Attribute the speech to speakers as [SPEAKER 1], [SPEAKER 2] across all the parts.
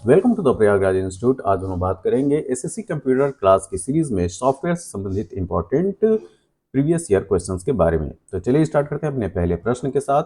[SPEAKER 1] Welcome to the Prayagraj institute. आज हम बात करेंगे एसएससी कंप्यूटर क्लास की सीरीज में सॉफ्टवेयर से संबंधित इंपॉर्टेंट प्रीवियस ईयर क्वेश्चंस के बारे में। तो चलिए स्टार्ट करते हैं अपने पहले प्रश्न के साथ।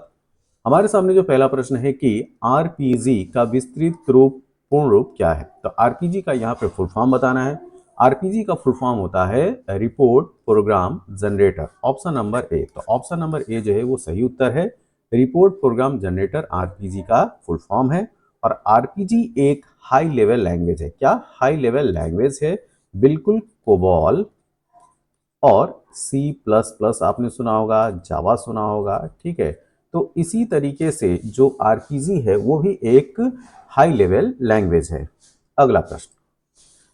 [SPEAKER 1] हमारे सामने जो पहला प्रश्न है कि आरपीजी का विस्तृत रूप पूर्ण रूप क्या है। तो आरपीजी का यहाँ पे फुल फॉर्म बताना है। आरपीजी का फुल फॉर्म होता है report program generator. Option number A. तो ऑप्शन नंबर ए जो है वो सही उत्तर है। रिपोर्ट प्रोग्राम जनरेटर आरपीजी का फुल फॉर्म है। और आरपीजी एक हाई लेवल लैंग्वेज है। क्या हाई लेवल लैंग्वेज है? बिल्कुल कोबॉल और सी प्लस प्लस आपने सुना होगा, जावा सुना होगा, ठीक है। तो इसी तरीके से जो आरपीजी है वो भी एक हाई लेवल लैंग्वेज है। अगला प्रश्न,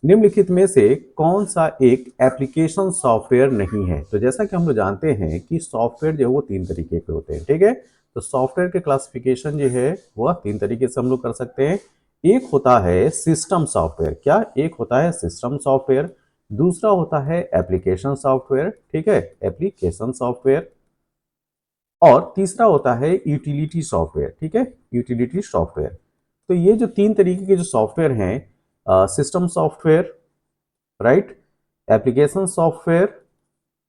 [SPEAKER 1] निम्नलिखित में से कौन सा एक एप्लीकेशन सॉफ्टवेयर नहीं है। तो जैसा कि हम लोग जानते हैं कि सॉफ्टवेयर जो है वो तीन तरीके के होते हैं, ठीक है। तो सॉफ्टवेयर के क्लासिफिकेशन जो है वह तीन तरीके से हम लोग कर सकते हैं। एक होता है सिस्टम सॉफ्टवेयर। क्या? एक होता है सिस्टम सॉफ्टवेयर, दूसरा होता है एप्लीकेशन सॉफ्टवेयर, ठीक है, एप्लीकेशन सॉफ्टवेयर, और तीसरा होता है यूटिलिटी सॉफ्टवेयर, ठीक है, यूटिलिटी सॉफ्टवेयर। तो ये जो तीन तरीके के जो सॉफ्टवेयर हैं, system software, right, application software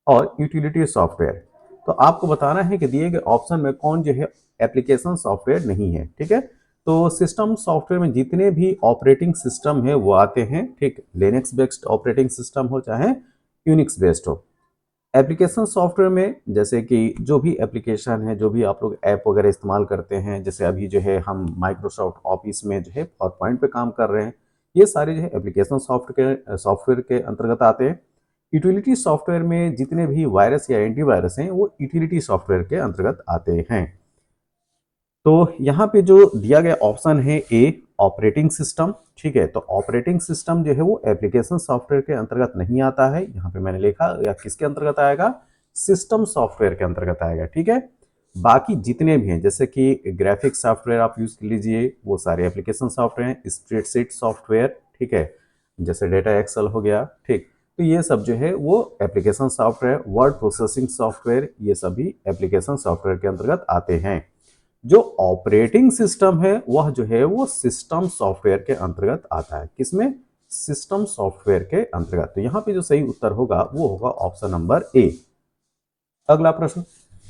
[SPEAKER 1] और यूटिलिटी सॉफ्टवेयर, तो आपको बताना है कि दिए गए ऑप्शन में कौन जो है एप्लीकेशन सॉफ्टवेयर नहीं है, ठीक है। तो सिस्टम सॉफ्टवेयर में जितने भी ऑपरेटिंग सिस्टम है वो आते हैं, ठीक, लिनक्स बेस्ड ऑपरेटिंग सिस्टम हो चाहे यूनिक्स बेस्ड हो। एप्लीकेशन सॉफ्टवेयर में जैसे कि जो भी एप्लीकेशन है, जो भी आप लोग ऐप वगैरह इस्तेमाल करते हैं, जैसे अभी जो है हम माइक्रोसॉफ्ट ऑफिस में जो है पावरपॉइंट पे काम कर रहे हैं, ये सारे जो है एप्लीकेशन सॉफ्टवेयर के अंतर्गत आते हैं। यूटिलिटी सॉफ्टवेयर में जितने भी वायरस या एंटीवायरस हैं वो यूटिलिटी सॉफ्टवेयर के अंतर्गत आते हैं। तो यहाँ पे जो दिया गया ऑप्शन है ए, ऑपरेटिंग सिस्टम, ठीक है। तो ऑपरेटिंग सिस्टम जो है वो एप्लीकेशन सॉफ्टवेयर के अंतर्गत नहीं आता है। यहाँ पे मैंने लिखा या किसके अंतर्गत आएगा? सिस्टम सॉफ्टवेयर के अंतर्गत आएगा, ठीक है। बाकी जितने भी हैं जैसे कि ग्राफिक्स सॉफ्टवेयर आप यूज कर लीजिए, वो सारे एप्लीकेशन सॉफ्टवेयर हैं। स्प्रेडशीट सॉफ्टवेयर, ठीक है, जैसे डेटा एक्सेल हो गया, ठीक। तो ये सब जो है वो application software, word processing software, ये सभी एप्लीकेशन सॉफ्टवेयर के अंतर्गत आते हैं। जो ऑपरेटिंग सिस्टम है वह जो है वो सिस्टम सॉफ्टवेयर के अंतर्गत आता है। किसमें? सिस्टम सॉफ्टवेयर के अंतर्गत। तो यहाँ पे जो सही उत्तर होगा वो होगा ऑप्शन नंबर ए। अगला प्रश्न,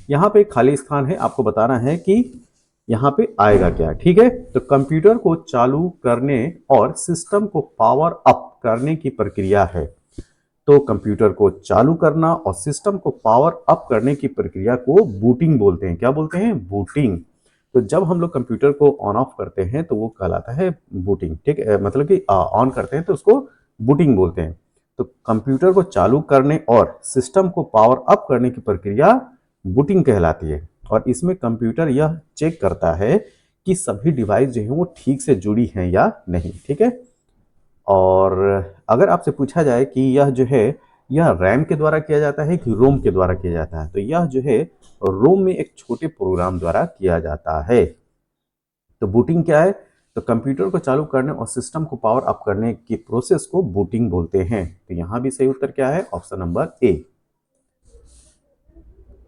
[SPEAKER 1] यहाँ पे खाली स्थान है, आपको बताना है कि यहाँ पे आएगा क्या, ठीक है। तो कंप्यूटर को चालू करने और सिस्टम को पावर अप करने की प्रक्रिया है। तो कंप्यूटर को चालू करना और सिस्टम को पावर अप करने की प्रक्रिया को बूटिंग बोलते हैं। क्या बोलते हैं? बूटिंग। तो जब हम लोग कंप्यूटर को ऑन ऑफ करते हैं तो वो कहलाता है बूटिंग, ठीक है, मतलब कि ऑन करते हैं तो उसको बूटिंग बोलते हैं। तो कंप्यूटर को चालू करने और सिस्टम को पावर अप करने की प्रक्रिया बूटिंग कहलाती है। और इसमें कंप्यूटर यह चेक करता है कि सभी डिवाइस जो है वो ठीक से जुड़ी हैं या नहीं, ठीक है। और अगर आपसे पूछा जाए कि यह जो है यह रैम के द्वारा किया जाता है कि रोम के द्वारा किया जाता है, तो यह जो है रोम में एक छोटे प्रोग्राम द्वारा किया जाता है। तो बूटिंग क्या है? तो कंप्यूटर को चालू करने और सिस्टम को पावर अप करने की प्रोसेस को बूटिंग बोलते हैं। तो यहां भी सही उत्तर क्या है? ऑप्शन नंबर ए।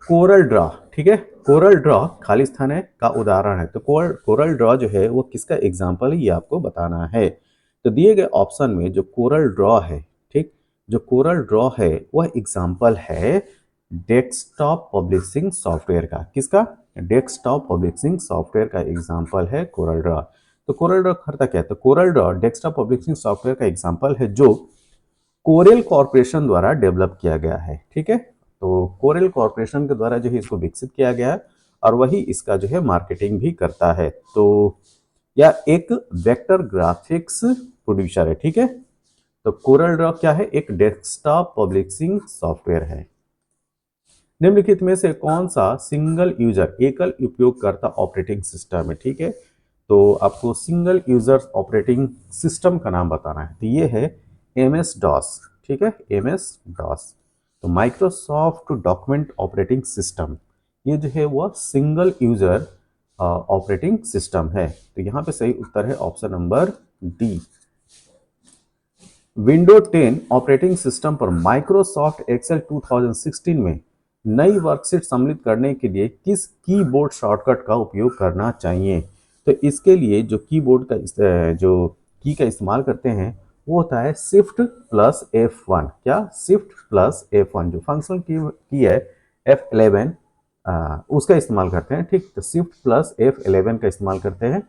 [SPEAKER 1] कोरल ड्रॉ, ठीक है, कोरल ड्रॉ खाली स्थान है का उदाहरण है। तो कोरल ड्रॉ जो है वो किसका एग्जाम्पल है ये आपको बताना है। तो दिए गए ऑप्शन में जो कोरल ड्रॉ है, ठीक, जो कोरल ड्रॉ है वह एग्जाम्पल है डेस्कटॉप पब्लिशिंग सॉफ्टवेयर का। किसका? डेस्कटॉप पब्लिशिंग सॉफ्टवेयर का एग्जाम्पल है कोरल ड्रॉ। तो कोरल ड्रॉ करता क्या है? तो Corel Draw desktop publishing software का एग्जाम्पल है जो कोरेल कॉरपोरेशन द्वारा डेवलप किया गया है, ठीक है। तो कोरेल कॉरपोरेशन के द्वारा जो है इसको विकसित किया गया है और वही इसका जो है मार्केटिंग भी करता है। तो यह एक वेक्टर ग्राफिक्स प्रोड्यूसर है, ठीक है। तो कोरल ड्रॉ क्या है? एक डेस्कटॉप पब्लिशिंग सॉफ्टवेयर है। निम्नलिखित में से कौन सा सिंगल यूजर एकल उपयोगकर्ता ऑपरेटिंग सिस्टम है, ठीक है। तो आपको सिंगल यूजर ऑपरेटिंग सिस्टम का नाम बताना है। तो ये है एमएस डॉस, ठीक है, एमएस डॉस। तो माइक्रोसॉफ्ट डॉक्यूमेंट ऑपरेटिंग सिस्टम, ये जो है वह सिंगल यूजर ऑपरेटिंग सिस्टम है। तो यहाँ पे सही उत्तर है option number D. Window 10 operating system पर माइक्रोसॉफ्ट एक्सेल 2016 में नई वर्कशीट सम्मिलित करने के लिए किस कीबोर्ड शॉर्टकट का उपयोग करना चाहिए। तो इसके लिए जो कीबोर्ड का जो की का इस्तेमाल करते हैं वो होता है शिफ्ट प्लस F1। क्या? Shift plus F1। जो फंक्शनल की है F11, उसका इस्तेमाल करते हैं। ठीक, तो शिफ्ट प्लस F11 का इस्तेमाल करते हैं,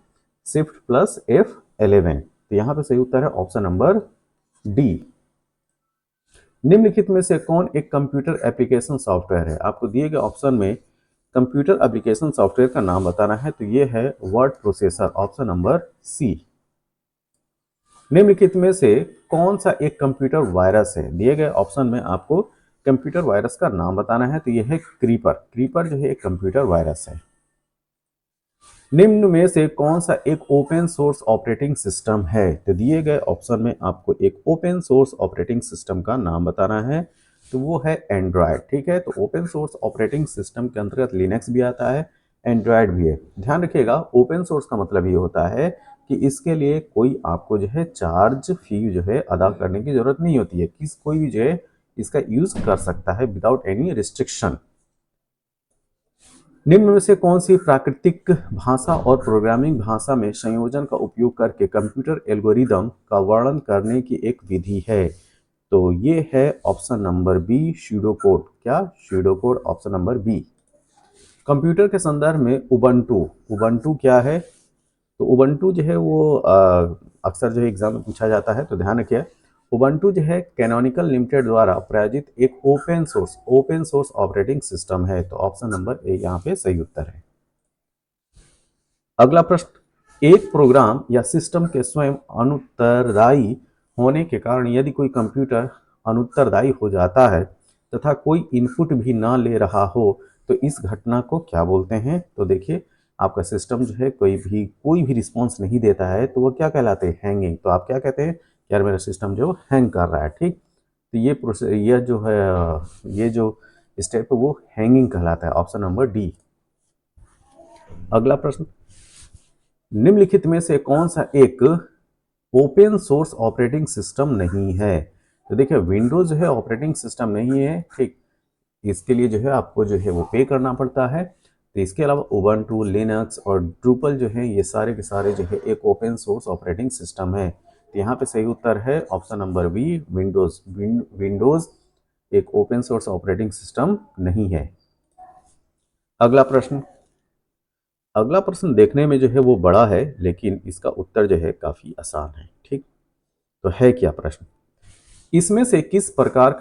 [SPEAKER 1] शिफ्ट प्लस F11। तो यहाँ पे सही उत्तर है ऑप्शन नंबर डी। निम्नलिखित में से कौन एक कंप्यूटर एप्लीकेशन सॉफ्टवेयर है? आपको दिए गए ऑप्शन में कंप्यूटर एप्लीकेशन सॉफ्टवेयर का नाम बताना है, तो ये है word processor, option number C. निम्नलिखित में से कौन सा एक कंप्यूटर वायरस है? दिए गए ऑप्शन में आपको कंप्यूटर वायरस का नाम बताना है, तो यह है क्रीपर। क्रीपर जो है एक कंप्यूटर वायरस है। निम्न में से कौन सा एक ओपन सोर्स ऑपरेटिंग सिस्टम है? तो दिए गए ऑप्शन में आपको एक ओपन सोर्स ऑपरेटिंग सिस्टम का नाम बताना है, तो वो है एंड्रॉयड। ठीक है, तो ओपन सोर्स ऑपरेटिंग सिस्टम के अंतर्गत लिनक्स भी आता है, एंड्रॉयड भी है। ध्यान रखिएगा, ओपन सोर्स का मतलब ये होता है कि इसके लिए कोई आपको जो है चार्ज फी जो है अदा करने की जरूरत नहीं होती है, कोई भी जो है इसका यूज कर सकता है विदाउट एनी रिस्ट्रिक्शन। निम्न में से कौन सी प्राकृतिक भाषा और प्रोग्रामिंग भाषा में संयोजन का उपयोग करके कंप्यूटर एल्गोरिदम का वर्णन करने की एक विधि है? तो ये है ऑप्शन नंबर बी, सूडोकोड। क्या? Pseudocode, option number B. Computer के संदर्भ में उबंटू, उबंटू क्या है? तो उबंटू जो है वो अक्सर जो है एग्जाम में पूछा जाता है, तो ध्यान रखिए। उबंटू जो है कैनोनिकल लिमिटेड द्वारा प्रायोजित एक ओपन सोर्स ऑपरेटिंग सिस्टम है, तो ऑप्शन नंबर ए यहाँ पे सही उत्तर है। अगला प्रश्न, एक प्रोग्राम या सिस्टम के स्वयं अनुत्तरदायी होने के कारण यदि कोई कंप्यूटर अनुत्तरदायी हो जाता है तथा कोई इनपुट भी ना ले रहा हो तो इस घटना को क्या बोलते हैं? तो देखिए, आपका सिस्टम जो है कोई भी रिस्पॉन्स नहीं देता है तो वो क्या कहलाते हैं? हैंगिंग। तो आप क्या कहते हैं? यार मेरा सिस्टम जो हैंग कर रहा है। ठीक, तो ये जो स्टेप है वो हैंगिंग कहलाता है, ऑप्शन नंबर डी। अगला प्रश्न, निम्नलिखित में से कौन सा एक ओपन सोर्स ऑपरेटिंग सिस्टम नहीं है? तो देखिए, विंडोज जो है ऑपरेटिंग सिस्टम नहीं है। ठीक, इसके लिए जो है आपको जो है वो पे करना पड़ता है। तो इसके अलावा उबंटू, लिनक्स और ड्रूपल जो है ये सारे के सारे जो है एक ओपन सोर्स ऑपरेटिंग सिस्टम है। तो यहाँ पे सही उत्तर है option number B, Windows. Windows एक ओपन सोर्स ऑपरेटिंग सिस्टम नहीं है। अगला प्रश्न, अगला प्रश्न देखने में जो है वो बड़ा है लेकिन इसका उत्तर जो है काफी आसान है। ठीक, तो है क्या प्रश्न, इसमें से किस प्रकार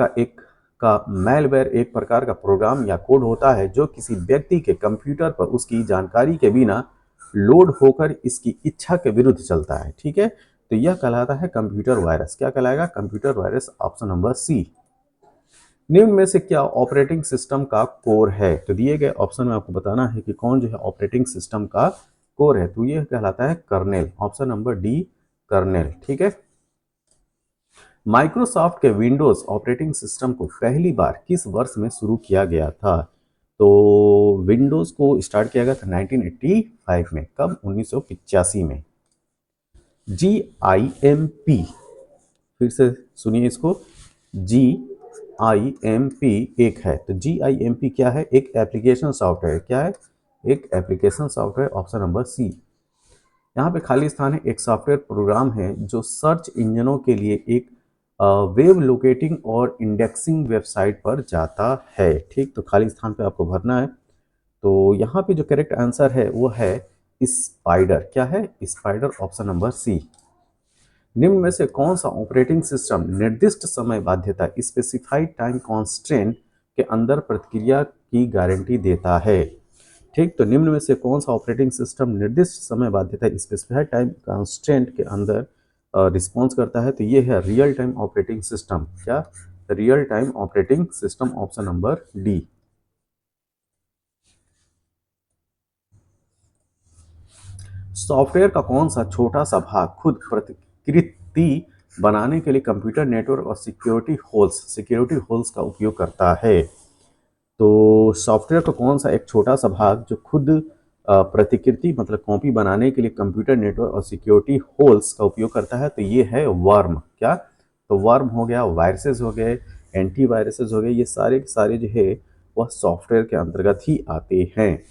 [SPEAKER 1] का मैलवेयर एक प्रकार का प्रोग्राम या कोड होता है जो किसी व्यक्ति के कंप्यूटर पर उसकी जानकारी के बिना लोड होकर इसकी इच्छा के विरुद्ध चलता है? ठीक है, तो यह कहलाता है कंप्यूटर वायरस। क्या कहलाएगा? Computer virus, option number C. निम्न में से क्या ऑपरेटिंग सिस्टम का कोर है? तो दिए गए ऑप्शन में आपको बताना है कि कौन जो है ऑपरेटिंग सिस्टम का कोर है, तो यह कहलाता है kernel, option number D, kernel. ठीक है, माइक्रोसॉफ्ट के विंडोज ऑपरेटिंग सिस्टम को पहली बार किस वर्ष में शुरू किया गया था? तो विंडोज को स्टार्ट किया गया था 1985 में। कब? 1985 में। GIMP, फिर से सुनिए इसको, GIMP एक है। तो GIMP क्या है? एक एप्लीकेशन सॉफ्टवेयर। क्या है? एक application software, option number C. यहाँ पे खाली स्थान है, एक सॉफ्टवेयर प्रोग्राम है जो सर्च इंजनों के लिए एक वेब लोकेटिंग और इंडेक्सिंग वेबसाइट पर जाता है। ठीक, तो खाली स्थान पे आपको भरना है। तो यहाँ पे जो करेक्ट आंसर है वो है स्पाइडर। क्या है? Spider, option number C. निम्न में से कौन सा ऑपरेटिंग सिस्टम निर्दिष्ट समय बाध्यता, स्पेसिफाइड टाइम कॉन्स्टेंट के अंदर प्रतिक्रिया की गारंटी देता है? ठीक, तो निम्न में से कौन सा ऑपरेटिंग सिस्टम निर्दिष्ट समय बाध्यता, स्पेसिफाइड टाइम कॉन्स्टेंट के अंदर रिस्पॉन्स करता है? तो ये है रियल टाइम ऑपरेटिंग सिस्टम। क्या? Real time operating system, option number D. Software का कौन सा छोटा सा भाग खुद प्रतिकृति बनाने के लिए कंप्यूटर नेटवर्क और सिक्योरिटी होल्स का उपयोग करता है? तो सॉफ्टवेयर का कौन सा एक छोटा सा भाग जो खुद प्रतिकृति मतलब कॉपी बनाने के लिए कंप्यूटर नेटवर्क और सिक्योरिटी होल्स का उपयोग करता है? तो ये है वर्म। क्या? तो वर्म हो गया, वायरसेस हो गए, एंटी वायरसेस हो गए, ये सारे के सारे जो है वह सॉफ्टवेयर के अंतर्गत ही आते हैं।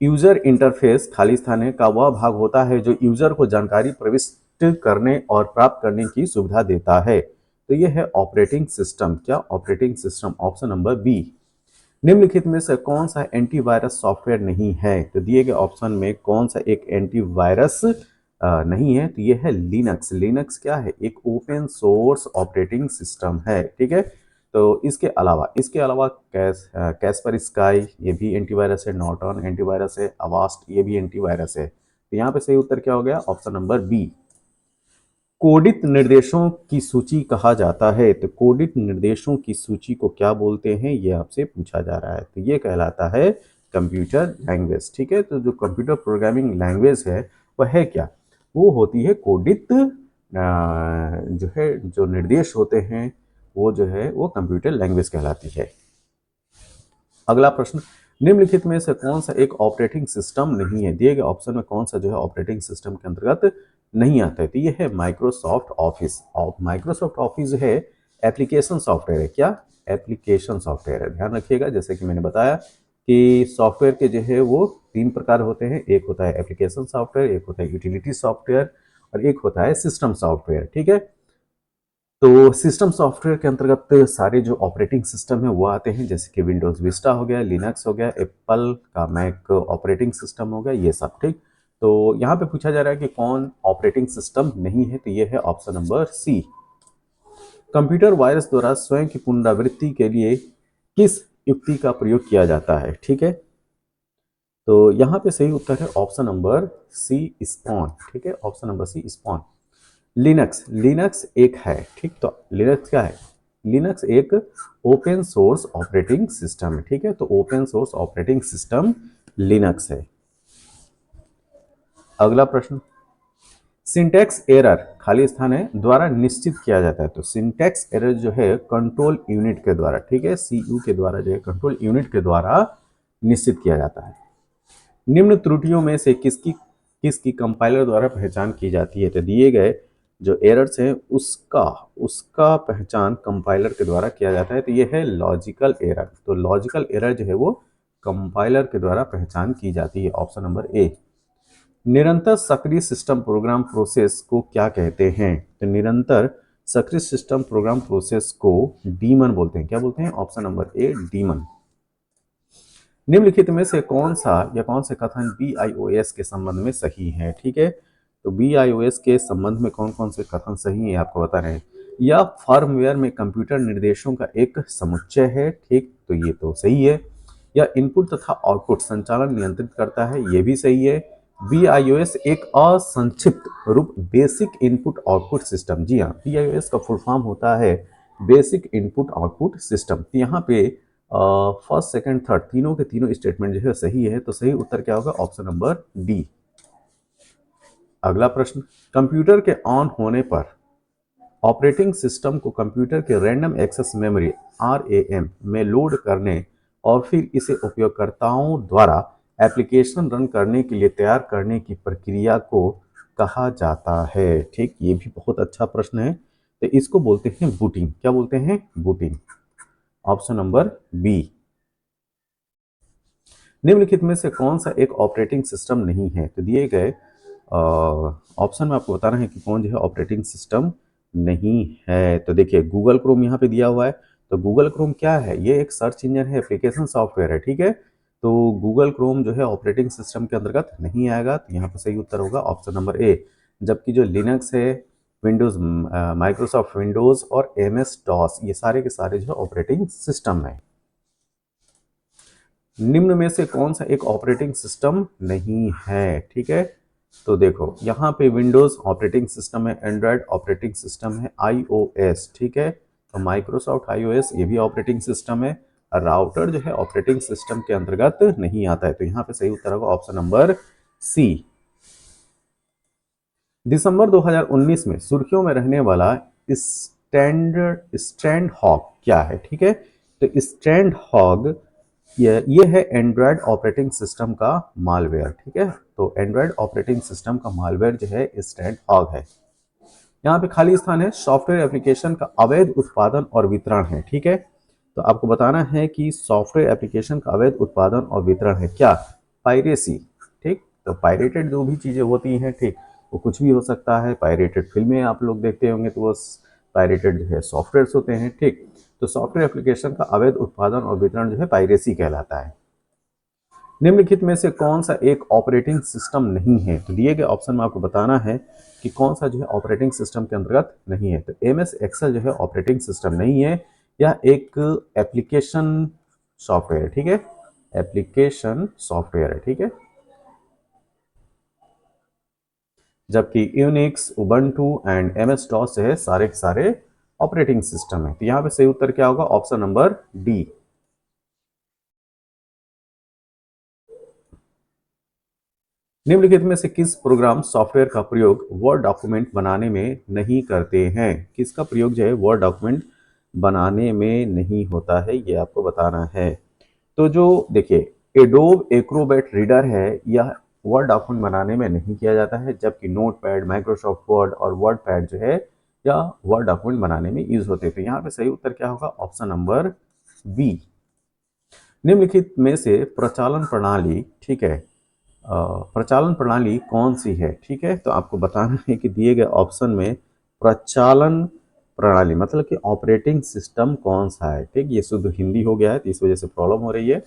[SPEAKER 1] यूजर इंटरफेस खाली स्थान है का वह भाग होता है जो यूजर को जानकारी प्रविष्ट करने और प्राप्त करने की सुविधा देता है। तो यह है ऑपरेटिंग सिस्टम। क्या? Operating system. Option number B. निम्नलिखित में से कौन सा एंटीवायरस सॉफ्टवेयर नहीं है? तो दिए गए ऑप्शन में कौन सा एक एंटीवायरस नहीं है? तो यह है लिनक्स। लिनक्स क्या है? एक ओपन सोर्स ऑपरेटिंग सिस्टम है। ठीक है। तो इसके अलावा कैस्पर स्काई ये भी एंटीवायरस है, नॉर्टन एंटीवायरस है, अवास्ट ये भी एंटीवायरस है। तो यहाँ पे सही उत्तर क्या हो गया? Option number B. कोडित निर्देशों की सूची कहा जाता है। तो कोडित निर्देशों की सूची को क्या बोलते हैं, ये आपसे पूछा जा रहा है। तो ये कहलाता है कंप्यूटर लैंग्वेज। ठीक है। तो जो कंप्यूटर प्रोग्रामिंग लैंग्वेज है वह है क्या? वो होती है कोडित जो है, जो निर्देश होते हैं वो जो है वो कंप्यूटर लैंग्वेज कहलाती है। अगला प्रश्न, निम्नलिखित में से कौन सा एक ऑपरेटिंग सिस्टम नहीं है? दिए गए ऑप्शन में कौन सा जो है ऑपरेटिंग सिस्टम के अंतर्गत नहीं आता है? तो ये है माइक्रोसॉफ्ट ऑफिस। और माइक्रोसॉफ्ट ऑफिस जो है एप्लीकेशन सॉफ्टवेयर है। क्या? एप्लीकेशन सॉफ्टवेयर है। ध्यान रखिएगा, जैसे कि मैंने बताया कि सॉफ्टवेयर के जो है वो तीन प्रकार होते हैं। एक होता है एप्लीकेशन सॉफ्टवेयर, एक होता है यूटिलिटी सॉफ्टवेयर और एक होता है सिस्टम सॉफ्टवेयर। ठीक है। तो सिस्टम सॉफ्टवेयर के अंतर्गत सारे जो ऑपरेटिंग सिस्टम है वो आते हैं, जैसे कि विंडोज विस्टा हो गया, लिनक्स हो गया, एप्पल का मैक ऑपरेटिंग सिस्टम हो गया, ये सब। ठीक। तो यहाँ पे पूछा जा रहा है कि कौन ऑपरेटिंग सिस्टम नहीं है? तो ये है option number C. Computer virus द्वारा स्वयं की पुनरावृत्ति के लिए किस युक्ति का प्रयोग किया जाता है? ठीक है। तो यहाँ पे सही उत्तर है ऑप्शन नंबर सी, स्पॉन। ठीक है। Option number C, spawn. Linux. Linux एक है। ठीक। तो लिनक्स क्या है? लिनक्स एक ओपन सोर्स ऑपरेटिंग सिस्टम है। ठीक है। तो open source operating system Linux है। अगला प्रश्न, सिंटैक्स एरर खाली स्थान है द्वारा निश्चित किया जाता है। तो सिंटैक्स एरर जो है कंट्रोल यूनिट के द्वारा, ठीक है, सीयू के द्वारा जो है कंट्रोल यूनिट के द्वारा निश्चित किया जाता है। निम्न त्रुटियों में से किसकी किसकी कंपाइलर द्वारा पहचान की जाती है? तो दिए गए जो एरर्स हैं उसका उसका पहचान कंपाइलर के द्वारा किया जाता है। तो ये है लॉजिकल एरर। तो लॉजिकल एरर जो है वो कंपाइलर के द्वारा पहचान की जाती है। ऑप्शन नंबर ए। निरंतर सक्रिय सिस्टम प्रोग्राम प्रोसेस को क्या कहते हैं? तो निरंतर सक्रिय सिस्टम प्रोग्राम प्रोसेस को डीमन बोलते हैं। क्या बोलते हैं? ऑप्शन नंबर ए, डीमन। निम्नलिखित में से कौन सा या कौन से कथन BIOS के संबंध में सही है? ठीक है। तो BIOS के संबंध में कौन कौन से कथन सही है आपको बता रहे हैं। या फर्मवेयर में कंप्यूटर निर्देशों का एक समुच्चय है। ठीक। तो ये तो सही है। या इनपुट तथा आउटपुट संचालन नियंत्रित करता है, ये भी सही है। BIOS एक असंक्षिप्त रूप बेसिक इनपुट आउटपुट सिस्टम। जी हाँ, BIOS का फुल फॉर्म होता है बेसिक इनपुट आउटपुट सिस्टम। यहाँ पे फर्स्ट सेकंड थर्ड तीनों के तीनों स्टेटमेंट जो है सही है। तो सही उत्तर क्या होगा? Option number D. अगला प्रश्न, कंप्यूटर के ऑन होने पर ऑपरेटिंग सिस्टम को कंप्यूटर के रैंडम एक्सेस मेमोरी RAM में लोड करने और फिर इसे उपयोगकर्ताओं द्वारा एप्लीकेशन रन करने के लिए तैयार करने की प्रक्रिया को कहा जाता है। ठीक। ये भी बहुत अच्छा प्रश्न है। तो इसको बोलते हैं बूटिंग। क्या बोलते हैं? बूटिंग। Option number B. निम्नलिखित में से कौन सा एक ऑपरेटिंग सिस्टम नहीं है? तो दिए गए ऑप्शन में आपको बताना है कि कौन जो है ऑपरेटिंग सिस्टम नहीं है। तो देखिए गूगल क्रोम यहाँ पे दिया हुआ है। तो गूगल क्रोम क्या है? ये एक सर्च इंजन है, एप्लीकेशन सॉफ्टवेयर है। ठीक है। तो गूगल क्रोम जो है ऑपरेटिंग सिस्टम के अंतर्गत नहीं आएगा। तो यहाँ पे सही उत्तर होगा ऑप्शन नंबर ए। जबकि जो लिनक्स है, विंडोज, माइक्रोसॉफ्ट विंडोज और MS-DOS ये सारे के सारे जो है ऑपरेटिंग सिस्टम है। निम्न में से कौन सा एक ऑपरेटिंग सिस्टम नहीं है? ठीक है। तो देखो यहाँ पे विंडोज ऑपरेटिंग सिस्टम है, एंड्रॉयड ऑपरेटिंग सिस्टम है, iOS। ठीक है। तो माइक्रोसॉफ्ट iOS ये भी ऑपरेटिंग सिस्टम है। राउटर जो है ऑपरेटिंग सिस्टम के अंतर्गत नहीं आता है। तो यहाँ पे सही उत्तर होगा ऑप्शन नंबर सी। दिसंबर 2019 में सुर्खियों में रहने वाला स्टैंड हॉग क्या है? ठीक है। तो स्टैंड हॉग ये है एंड्रॉयड ऑपरेटिंग सिस्टम का मालवेयर। ठीक है। तो एंड्रॉयड ऑपरेटिंग सिस्टम का मालवेयर जो है स्टैंड हॉग है। यहाँ पे खाली स्थान है सॉफ्टवेयर एप्लीकेशन का अवैध उत्पादन और वितरण है। ठीक है। तो आपको बताना है कि सॉफ्टवेयर एप्लीकेशन का अवैध उत्पादन और वितरण है क्या? पायरेसी। ठीक, तो पायरेटेड जो भी चीज़ें होती हैं, ठीक, वो कुछ भी हो सकता है। पायरेटेड फिल्में आप लोग देखते होंगे तो वो पायरेटेड जो है सॉफ्टवेयर्स होते हैं। ठीक, तो सॉफ्टवेयर एप्लीकेशन का अवैध उत्पादन और वितरण जो है पायरेसी कहलाता है। निम्नलिखित में से कौन सा एक ऑपरेटिंग सिस्टम नहीं है? तो दिए गए ऑप्शन में आपको बताना है कि कौन सा जो है ऑपरेटिंग सिस्टम के अंतर्गत नहीं है। तो एमएस एक्सेल जो है ऑपरेटिंग सिस्टम नहीं है, यह एक एप्लीकेशन सॉफ्टवेयर है। ठीक है, एप्लीकेशन सॉफ्टवेयर है। ठीक है, जबकि Unix, Ubuntu and MS DOS है सारे के सारे ऑपरेटिंग सिस्टम है। तो यहाँ पे सही उत्तर क्या होगा? Option number D. निम्नलिखित में से किस प्रोग्राम सॉफ्टवेयर का प्रयोग वर्ड डॉक्यूमेंट बनाने में नहीं करते हैं? किसका प्रयोग जो है वर्ड डॉक्यूमेंट बनाने में नहीं होता है, ये आपको बताना है। तो जो देखिए, एडोब एक्रोबैट रीडर है, यह वर्ड डॉक्यूमेंट बनाने में नहीं किया जाता है, जबकि नोटपैड, माइक्रोसॉफ्ट वर्ड और वर्ड पैड जो है यह वर्ड डॉक्यूमेंट बनाने में यूज होते थे। यहाँ पे सही उत्तर क्या होगा? Option number B. निम्नलिखित में से प्रचालन प्रणाली, ठीक है, प्रचालन प्रणाली कौन सी है? ठीक है, तो आपको बताना है कि दिए गए ऑप्शन में प्रचालन प्रणाली मतलब कि ऑपरेटिंग सिस्टम कौन सा है। ठीक, ये शुद्ध हिंदी हो गया है तो इस वजह से प्रॉब्लम हो रही है।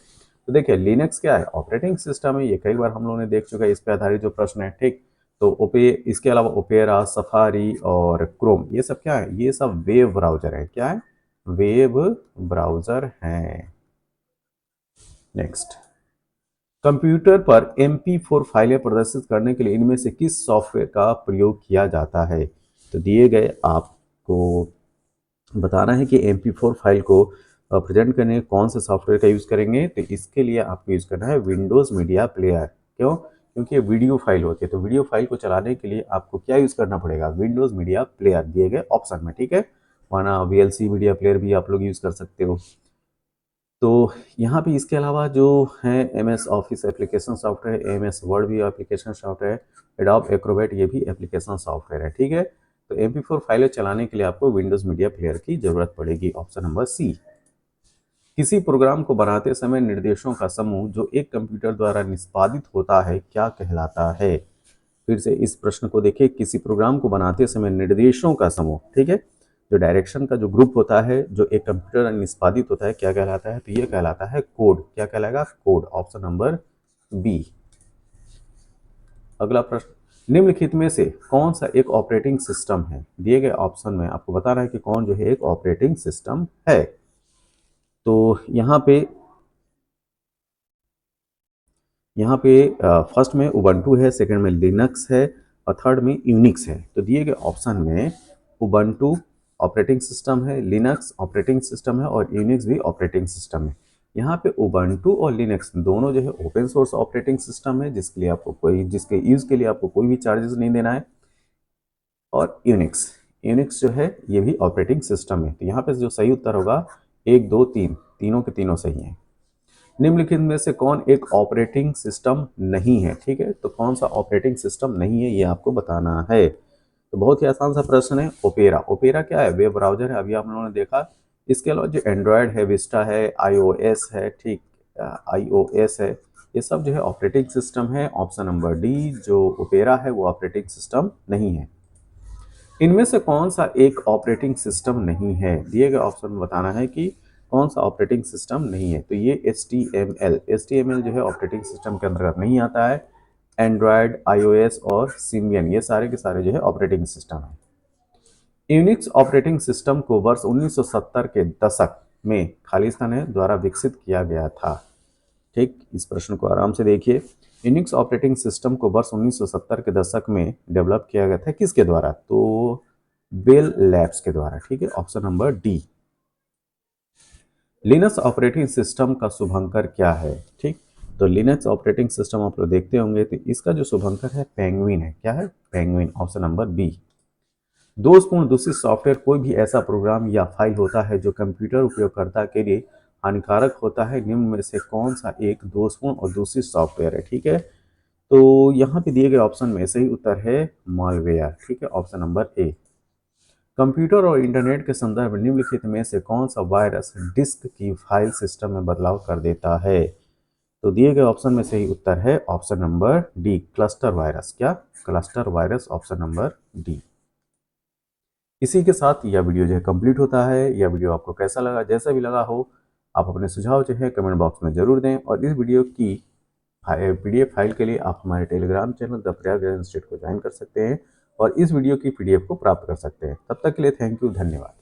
[SPEAKER 1] तो देखिए, लिनक्स क्या है? ऑपरेटिंग सिस्टम है। ये कई बार हम लोगों ने देख चुका है, इस पे आधारित जो प्रश्न है। ठीक, तो इसके अलावा ओपेरा, सफारी और क्रोम, ये सब क्या है? ये सब वेब ब्राउजर है। क्या है? वेब ब्राउजर हैं। नेक्स्ट, कंप्यूटर पर MP4 फाइलें प्रदर्शित करने के लिए इनमें से किस सॉफ्टवेयर का प्रयोग किया जाता है? तो दिए गए आपको बताना है कि MP4 फाइल को प्रेजेंट करने कौन से सॉफ्टवेयर का यूज़ करेंगे। तो इसके लिए आपको यूज़ करना है विंडोज़ मीडिया प्लेयर। क्यों? क्योंकि ये वीडियो फाइल होती है, तो वीडियो फाइल को चलाने के लिए आपको क्या यूज़ करना पड़ेगा? विंडोज़ मीडिया प्लेयर दिए गए ऑप्शन में। ठीक है, वरना VLC मीडिया प्लेयर भी आप लोग यूज़ कर सकते हो। तो यहाँ पे इसके अलावा जो है MS office application software, MS word भी एप्लीकेशन सॉफ्टवेयर, एडोब एक्रोबैट ये भी एप्लीकेशन सॉफ्टवेयर है। ठीक है, तो MP4 फाइलें चलाने के लिए आपको विंडोज़ मीडिया प्लेयर की जरूरत पड़ेगी। Option number C. किसी प्रोग्राम को बनाते समय निर्देशों का समूह जो एक कंप्यूटर द्वारा निष्पादित होता है क्या कहलाता है? फिर से इस प्रश्न को देखिए, किसी प्रोग्राम को बनाते समय निर्देशों का समूह, ठीक है, जो डायरेक्शन का जो ग्रुप होता है जो एक कंप्यूटर में निष्पादित होता है क्या कहलाता है? तो ये कहलाता है कोड। क्या कहलाएगा? कोड। Option number B. अगला प्रश्न, निम्नलिखित में से कौन सा एक ऑपरेटिंग सिस्टम है? दिए गए ऑप्शन में आपको बता रहा है कि कौन जो है एक ऑपरेटिंग सिस्टम है। तो यहाँ पे फर्स्ट में उबंटू है, सेकंड में लिनक्स है और थर्ड में यूनिक्स है। तो दिए गए ऑप्शन में उबंटू ऑपरेटिंग सिस्टम है, लिनक्स ऑपरेटिंग सिस्टम है और यूनिक्स भी ऑपरेटिंग सिस्टम है। यहाँ पे उबंटू और लिनक्स दोनों जो है ओपन सोर्स ऑपरेटिंग सिस्टम है, जिसके यूज के लिए आपको कोई भी चार्जेस नहीं देना है। और यूनिक्स यूनिक्स जो है ये भी ऑपरेटिंग सिस्टम है। तो यहाँ पे जो सही उत्तर होगा 1, 2, 3, तीनों के तीनों सही हैं। निम्नलिखित में से कौन एक ऑपरेटिंग सिस्टम नहीं है? ठीक है, तो कौन सा ऑपरेटिंग सिस्टम नहीं है ये आपको बताना है। तो बहुत ही आसान सा प्रश्न है। ओपेरा। ओपेरा क्या है? वेब ब्राउजर है, अभी आप लोगों ने देखा। इसके अलावा जो एंड्रॉयड है, विस्टा है, iOS है, ठीक, iOS है, ये सब जो है ऑपरेटिंग सिस्टम है। ऑप्शन नंबर डी जो ओपेरा है वो ऑपरेटिंग सिस्टम नहीं है। इनमें से कौन सा एक ऑपरेटिंग सिस्टम नहीं है? दिए गए ऑप्शन में बताना है कि कौन सा ऑपरेटिंग सिस्टम नहीं है। तो ये HTML जो है ऑपरेटिंग सिस्टम के अंतर्गत नहीं आता है। एंड्रॉयड, iOS और सिम्बियन ये सारे के सारे जो है ऑपरेटिंग सिस्टम है। यूनिक्स ऑपरेटिंग सिस्टम को वर्ष 1970 के दशक में खालिस्तान द्वारा विकसित किया गया था। ठीक, इस प्रश्न को आराम से देखिए। यूनिक्स ऑपरेटिंग सिस्टम को वर्ष 1970 के दशक में डेवलप किया गया था, किसके द्वारा? तो बेल लैब्स के द्वारा। ठीक है, option number D. Linux operating system का शुभंकर क्या है? ठीक, तो लिनक्स ऑपरेटिंग सिस्टम आप लोग देखते होंगे तो इसका जो शुभंकर है पेंगुइन है। क्या है? पेंगुइन। Option number B. दोषपूर्ण दूषित सॉफ्टवेयर कोई भी ऐसा प्रोग्राम या फाइल होता है जो कंप्यूटर उपयोगकर्ता के लिए हानिकारक होता है। निम्न में से कौन सा एक दोषपूर्ण और दूषित सॉफ्टवेयर है? ठीक है, तो यहाँ पे दिए गए ऑप्शन में सही उत्तर है मालवेयर। ठीक है, ऑप्शन नंबर ए। कंप्यूटर और इंटरनेट के संदर्भ में निम्नलिखित में से कौन सा वायरस डिस्क की फाइल सिस्टम में बदलाव कर देता है? तो दिए गए ऑप्शन में सही उत्तर है option number D, cluster virus. क्या? Cluster virus, option number D. इसी के साथ यह वीडियो जो है कंप्लीट होता है। यह वीडियो आपको कैसा लगा? जैसा भी लगा हो, आप अपने सुझाव जो है कमेंट बॉक्स में जरूर दें, और इस वीडियो की पीडीएफ फाइल के लिए आप हमारे Telegram channel the Prayag institute को ज्वाइन कर सकते हैं और इस वीडियो की पीडीएफ को प्राप्त कर सकते हैं। तब तक के लिए थैंक यू, धन्यवाद।